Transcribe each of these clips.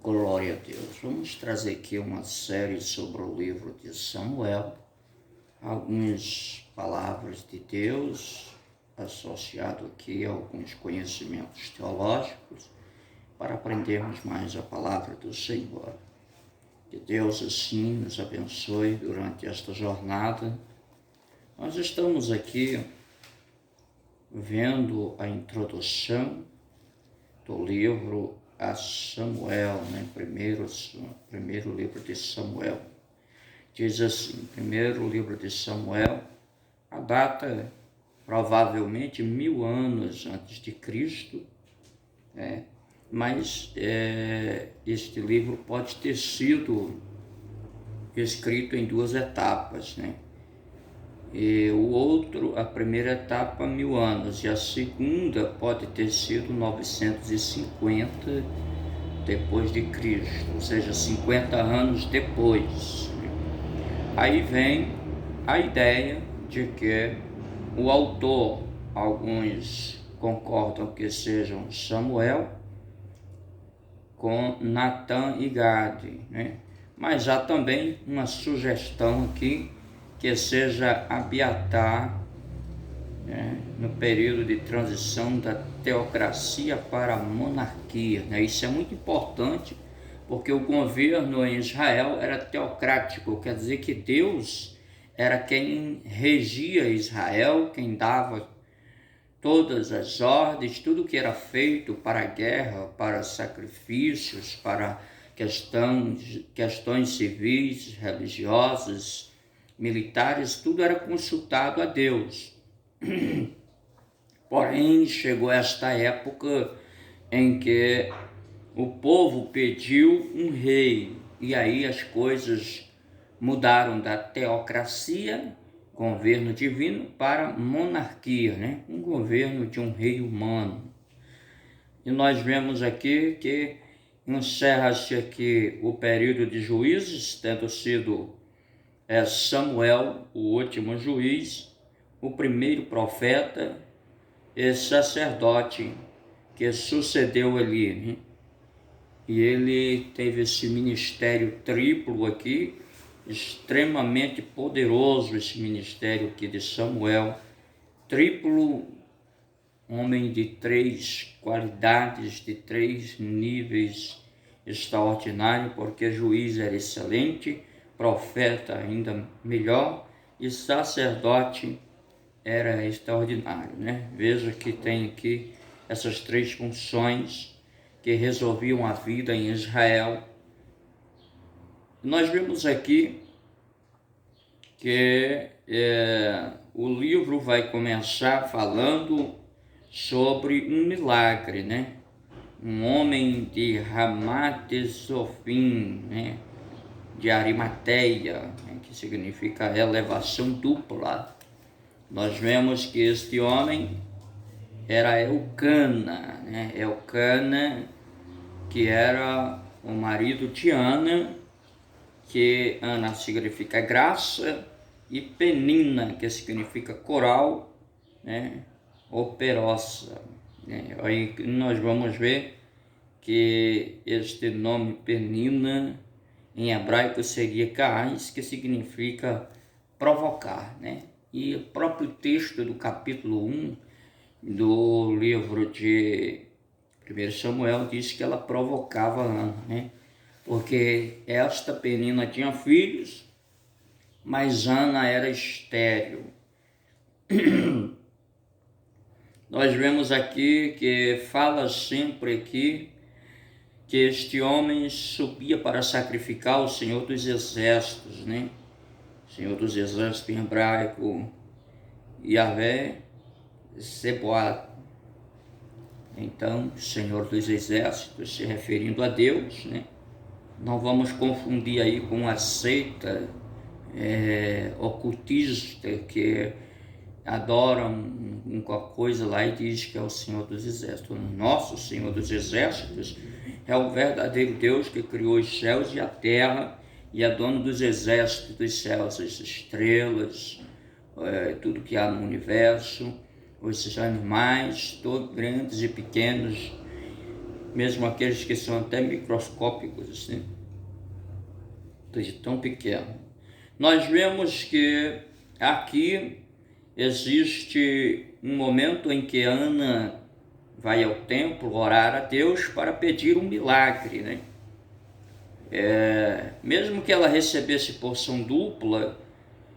Glória a Deus. Vamos trazer aqui uma série sobre o livro de Samuel, algumas palavras de Deus associado aqui a alguns conhecimentos teológicos para aprendermos mais a palavra do Senhor. Que Deus assim nos abençoe durante esta jornada. Nós estamos aqui vendo a introdução do livro a Samuel, primeiro livro de Samuel. Diz assim, primeiro livro de Samuel, a data provavelmente 1000 anos antes de Cristo, mas este livro pode ter sido escrito em duas etapas, E a primeira etapa 1000 anos, e a segunda pode ter sido 950 depois de Cristo, ou seja, 50 anos depois. Aí vem a ideia de que o autor, alguns concordam que sejam Samuel, com Natan e Gade, Mas há também uma sugestão aqui que seja Abiatar, no período de transição da teocracia para a monarquia. Isso é muito importante, porque o governo em Israel era teocrático, quer dizer que Deus era quem regia Israel, quem dava todas as ordens, tudo que era feito para a guerra, para sacrifícios, para questões civis, religiosas, militares, tudo era consultado a Deus. Porém, chegou esta época em que o povo pediu um rei, e aí as coisas mudaram da teocracia, governo divino, para monarquia, um governo de um rei humano. E nós vemos aqui que encerra-se aqui o período de juízes, tendo sido Samuel, o último juiz, o primeiro profeta e sacerdote que sucedeu ali, E ele teve esse ministério triplo aqui, extremamente poderoso esse ministério aqui de Samuel, triplo, homem de 3 qualidades, de 3 níveis extraordinários, porque juiz era excelente, profeta ainda melhor e sacerdote era extraordinário, Veja que tem aqui essas 3 funções que resolviam a vida em Israel. Nós vemos aqui que o livro vai começar falando sobre um milagre, Um homem de Ramat Zofim, de Arimateia, que significa elevação dupla. Nós vemos que este homem era Elcana, Elcana, que era o marido de Ana, que Ana significa graça, e Penina, que significa coral, ou perossa. Aí nós vamos ver que este nome Penina, em hebraico, seria Caás, que significa provocar, E o próprio texto do capítulo 1 do livro de 1 Samuel diz que ela provocava Ana, Porque esta Penina tinha filhos, mas Ana era estéril. Nós vemos aqui que fala sempre aqui que este homem subia para sacrificar o Senhor dos Exércitos, Senhor dos Exércitos em hebraico, Yahvé Seboat. Então, Senhor dos Exércitos, se referindo a Deus, Não vamos confundir aí com a seita ocultista que adora uma coisa lá e diz que é o Senhor dos Exércitos. O nosso Senhor dos Exércitos é o verdadeiro Deus que criou os céus e a terra e é dono dos exércitos dos céus, as estrelas, tudo que há no universo, os animais, todos grandes e pequenos, mesmo aqueles que são até microscópicos, assim, de tão pequeno. Nós vemos que aqui existe um momento em que Ana vai ao templo orar a Deus para pedir um milagre, né? Mesmo que ela recebesse porção dupla,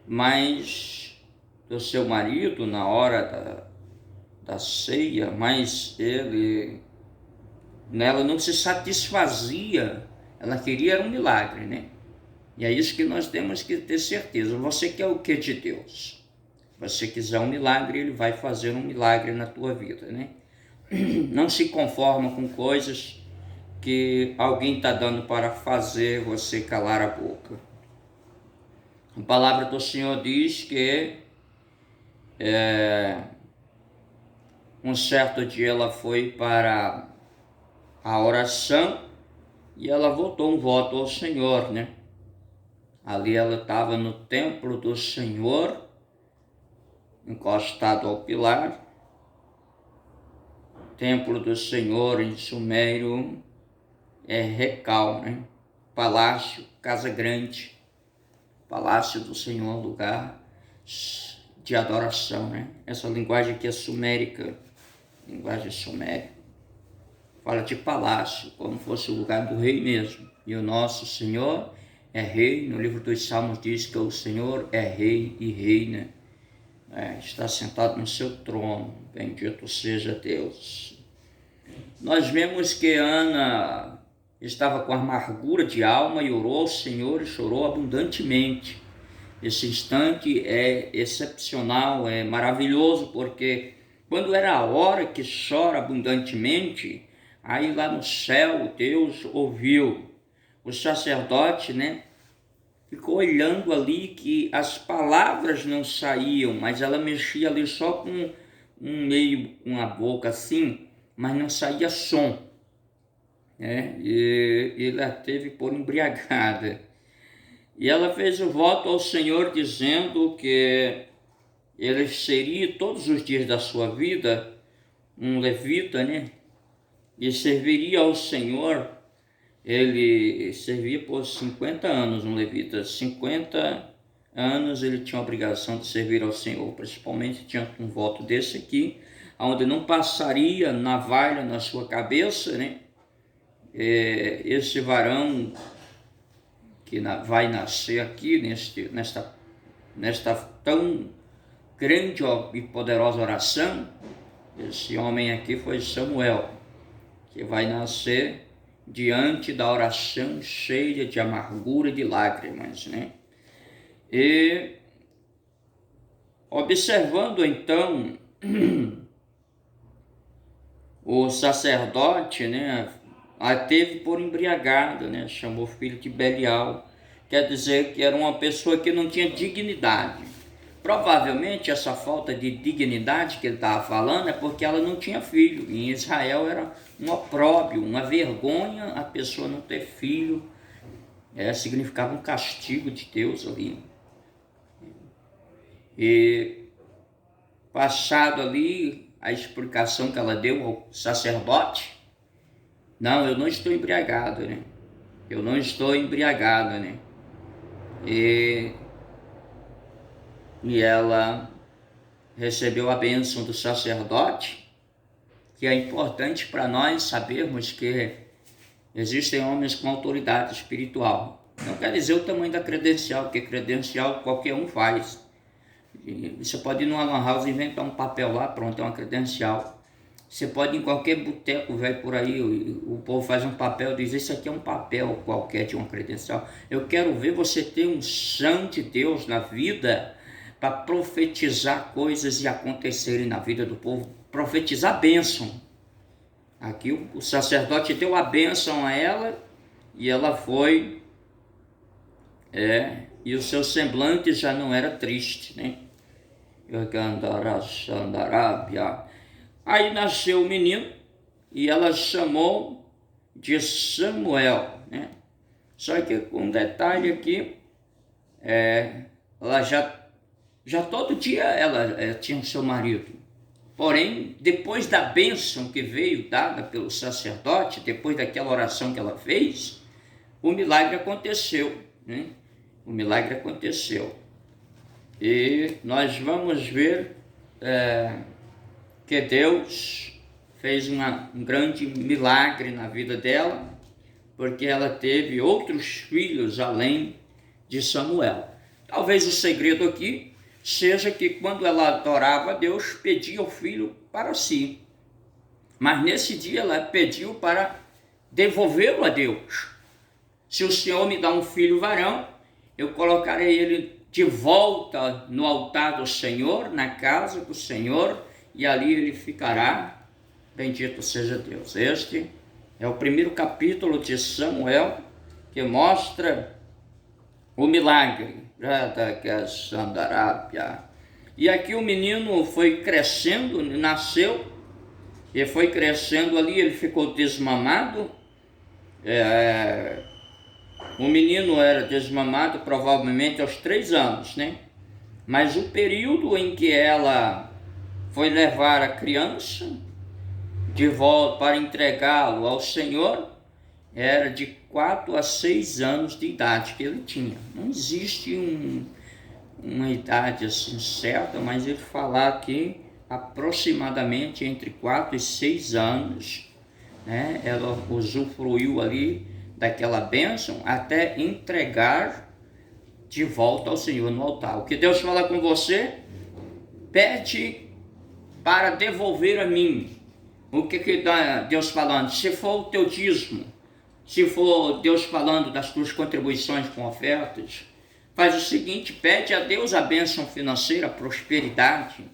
mas do seu marido na hora da ceia, mas ela não se satisfazia, ela queria um milagre, né? E é isso que nós temos que ter certeza. Você quer o que de Deus? Se você quiser um milagre, Ele vai fazer um milagre na tua vida, né? Não se conforma com coisas que alguém está dando para fazer você calar a boca. A palavra do Senhor diz que um certo dia ela foi para a oração e ela votou um voto ao Senhor, né? Ali ela estava no templo do Senhor, encostado ao pilar. Templo do Senhor em sumério é recal, né? Palácio, casa grande. Palácio do Senhor, lugar de adoração, né? Essa linguagem aqui é sumérica, linguagem suméria. Fala de palácio, como fosse o lugar do rei mesmo. E o nosso Senhor é rei. No livro dos Salmos diz que o Senhor é rei e reina. Está sentado no seu trono. Bendito seja Deus. Nós vemos que Ana estava com amargura de alma e orou ao Senhor e chorou abundantemente. Esse instante é excepcional, é maravilhoso, porque quando era a hora que chora abundantemente, aí lá no céu Deus ouviu. O sacerdote, né, ficou olhando ali que as palavras não saíam, mas ela mexia ali só com uma boca assim, mas não saía som, né? E ela teve por embriagada. E ela fez o voto ao Senhor dizendo que ele seria todos os dias da sua vida um levita, né? E serviria ao Senhor. Ele servia por 50 anos, um levita. 50 anos ele tinha a obrigação de servir ao Senhor, principalmente tinha um voto desse aqui, onde não passaria navalha na sua cabeça, né? Esse varão que vai nascer aqui nesta tão grande e poderosa oração, esse homem aqui foi Samuel, que vai nascer diante da oração cheia de amargura e de lágrimas, né? E observando então o sacerdote, né, a teve por embriagada, né, chamou o filho de Belial, quer dizer que era uma pessoa que não tinha dignidade. Provavelmente essa falta de dignidade que ele estava falando é porque ela não tinha filho. Em Israel era um opróbrio, uma vergonha a pessoa não ter filho. Significava um castigo de Deus ali. E passado ali a explicação que ela deu ao sacerdote, não, eu não estou embriagado, né? Eu não estou embriagada, né? E ela recebeu a bênção do sacerdote, que é importante para nós sabermos que existem homens com autoridade espiritual. Não quer dizer o tamanho da credencial, porque credencial qualquer um faz. E você pode ir numa lan house inventar um papel lá, pronto, é uma credencial. Você pode ir em qualquer boteco velho por aí, o povo faz um papel e diz, esse aqui é um papel qualquer de uma credencial. Eu quero ver você ter um chão de Deus na vida para profetizar coisas e acontecerem na vida do povo, profetizar bênção. Aqui o sacerdote deu a bênção a ela e ela foi, e o seu semblante já não era triste, né? Aí nasceu o menino e ela chamou de Samuel, né? Só que com um detalhe aqui, ela já todo dia ela tinha o seu marido. Porém, depois da bênção que veio dada pelo sacerdote, depois daquela oração que ela fez, o milagre aconteceu, né? O milagre aconteceu. E nós vamos ver que Deus fez um grande milagre na vida dela, porque ela teve outros filhos além de Samuel. Talvez o segredo aqui seja que quando ela adorava a Deus, pedia o filho para si. Mas nesse dia ela pediu para devolvê-lo a Deus. Se o Senhor me dá um filho varão, eu colocarei ele de volta no altar do Senhor, na casa do Senhor, e ali ele ficará. Bendito seja Deus. Este é o primeiro capítulo de Samuel, que mostra o milagre. E aqui o menino foi crescendo, nasceu, e foi crescendo ali, ele ficou desmamado. O menino era desmamado provavelmente aos 3 anos, né? Mas o período em que ela foi levar a criança de volta para entregá-lo ao Senhor, era de 4 a 6 anos de idade que ele tinha. Não existe uma idade assim certa, mas ele fala aqui aproximadamente entre 4 e 6 anos, né? Ela usufruiu ali daquela bênção até entregar de volta ao Senhor no altar. O que Deus fala com você, pede para devolver a mim. O que Deus falando? Se for o teu dízimo, se for Deus falando das tuas contribuições com ofertas, faz o seguinte, pede a Deus a bênção financeira, a prosperidade,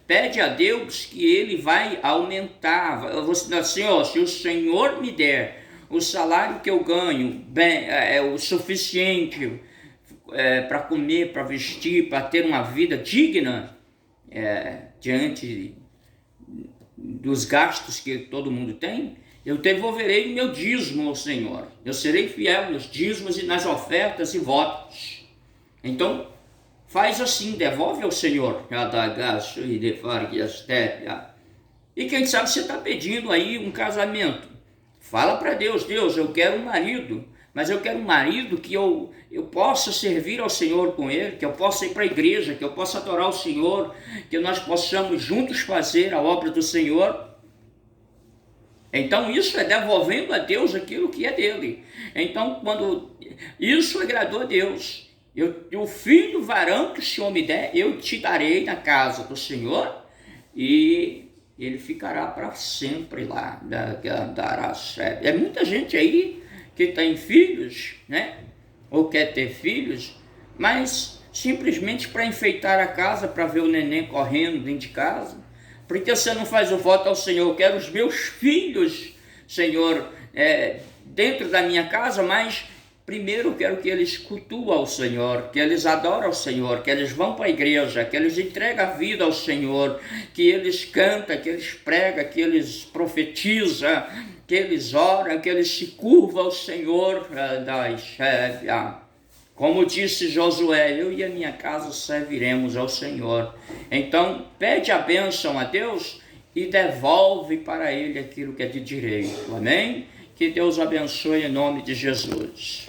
pede a Deus que Ele vai aumentar. Você assim, se o Senhor me der o salário que eu ganho, bem, é o suficiente para comer, para vestir, para ter uma vida digna, diante dos gastos que todo mundo tem, eu devolverei o meu dízimo ao Senhor. Eu serei fiel nos dízimos e nas ofertas e votos. Então, faz assim, devolve ao Senhor. E quem sabe você está pedindo aí um casamento. Fala para Deus, Deus, eu quero um marido, mas eu quero um marido que eu possa servir ao Senhor com ele, que eu possa ir para a igreja, que eu possa adorar o Senhor, que nós possamos juntos fazer a obra do Senhor. Então isso é devolvendo a Deus aquilo que é dele. Então quando isso agradou a Deus, o filho varão que o Senhor me der, eu te darei na casa do Senhor, e ele ficará para sempre lá. É muita gente aí que tem filhos, né? Ou quer ter filhos, mas simplesmente para enfeitar a casa, para ver o neném correndo dentro de casa. Porque você não faz o voto ao Senhor? Eu quero os meus filhos, Senhor, dentro da minha casa, mas primeiro eu quero que eles cultuem ao Senhor, que eles adoram ao Senhor, que eles vão para a igreja, que eles entregam a vida ao Senhor, que eles cantam, que eles pregam, que eles profetizam, que eles oram, que eles se curvam ao Senhor. Como disse Josué, eu e a minha casa serviremos ao Senhor. Então, pede a bênção a Deus e devolve para Ele aquilo que é de direito. Amém? Que Deus abençoe em nome de Jesus.